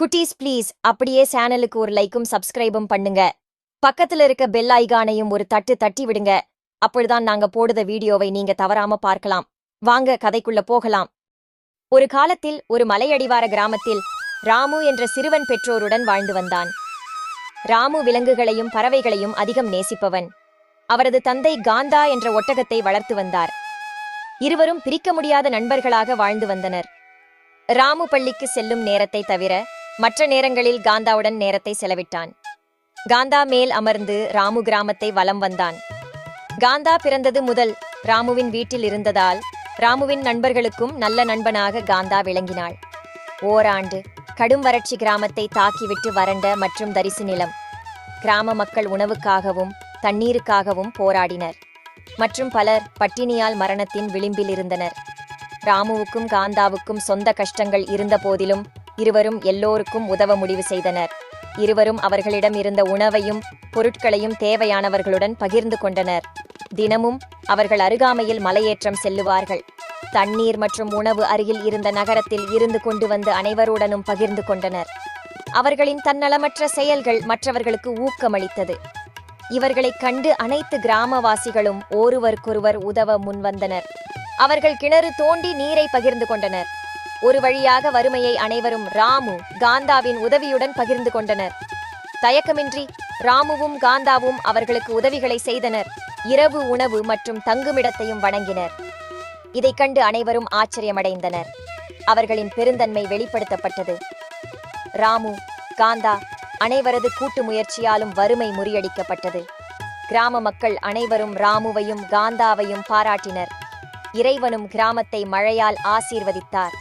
குட்டீஸ் ப்ளீஸ் அப்படியே சேனலுக்கு ஒரு லைக்கும் சப்ஸ்கிரைபும் பண்ணுங்க. பக்கத்துல இருக்க பெல் ஐகானையும் ஒரு தட்டு தட்டி விடுங்க. அப்பொழுதுதான் நாங்க போடுற வீடியோவை நீங்க தவறாம பார்க்கலாம். வாங்க கதைக்குள்ள போகலாம். ஒரு காலத்தில் ஒரு மலையடிவார கிராமத்தில் ராமு என்ற சிறுவன் பெற்றோருடன் வாழ்ந்து வந்தான். ராமு விலங்குகளையும் பறவைகளையும் அதிகம் நேசிப்பவன். அவரது தந்தை காந்தா என்ற ஒட்டகத்தை வளர்த்து வந்தார். இருவரும் பிரிக்க முடியாத நண்பர்களாக வாழ்ந்து வந்தனர். ராமு பள்ளிக்கு செல்லும் நேரத்தை தவிர மற்ற நேரங்களில் காந்தாவுடன் நேரத்தை செலவிட்டான். காந்தா மேல் அமர்ந்து ராமு கிராமத்தை வலம் வந்தான். காந்தா பிறந்தது முதல் ராமுவின் வீட்டில் இருந்ததால் ராமுவின் நண்பர்களுக்கும் நல்ல நண்பனாக காந்தா விளங்கினாள். ஓராண்டு கடும் வறட்சி கிராமத்தை தாக்கிவிட்டு வறண்ட மற்றும் தரிசு நிலம். கிராம மக்கள் உணவுக்காகவும் தண்ணீருக்காகவும் போராடினர் மற்றும் பலர் பட்டினியால் மரணத்தின் விளிம்பில் இருந்தனர். ராமுவுக்கும் காந்தாவுக்கும் சொந்த கஷ்டங்கள் இருந்த போதிலும் இருவரும் எல்லோருக்கும் உதவ முடிவு செய்தனர். இருவரும் அவர்களிடம் இருந்த உணவையும் பொருட்களையும் தேவையானவர்களுடன் பகிர்ந்து கொண்டனர். தினமும் அவர்கள் அருகாமையில் மலையேற்றம் செல்லுவார்கள். தண்ணீர் மற்றும் உணவு அருகில் இருந்த நகரத்தில் இருந்து கொண்டு வந்து அனைவருடனும் பகிர்ந்து கொண்டனர். அவர்களின் தன்னலமற்ற செயல்கள் மற்றவர்களுக்கு ஊக்கமளித்தது. இவர்களைக் கண்டு அனைத்து கிராமவாசிகளும் ஒருவருக்கொருவர் உதவ முன்வந்தனர். அவர்கள் கிணறு தோண்டி நீரை பகிர்ந்து கொண்டனர். ஒரு வழியாக வறுமையை அனைவரும் ராமு காந்தாவின் உதவியுடன் பகிர்ந்து கொண்டனர். தயக்கமின்றி ராமுவும் காந்தாவும் அவர்களுக்கு உதவிகளை செய்தனர். இரவு உணவு மற்றும் தங்குமிடத்தையும் வழங்கினர். இதைக் கண்டு அனைவரும் ஆச்சரியமடைந்தனர். அவர்களின் பெருந்தன்மை வெளிப்படுத்தப்பட்டது. ராமு காந்தா அனைவரது கூட்டு முயற்சியாலும் வறுமை முறியடிக்கப்பட்டது. கிராம மக்கள் அனைவரும் ராமுவையும் காந்தாவையும் பாராட்டினர். இறைவனும் கிராமத்தை மழையால் ஆசீர்வதித்தார்.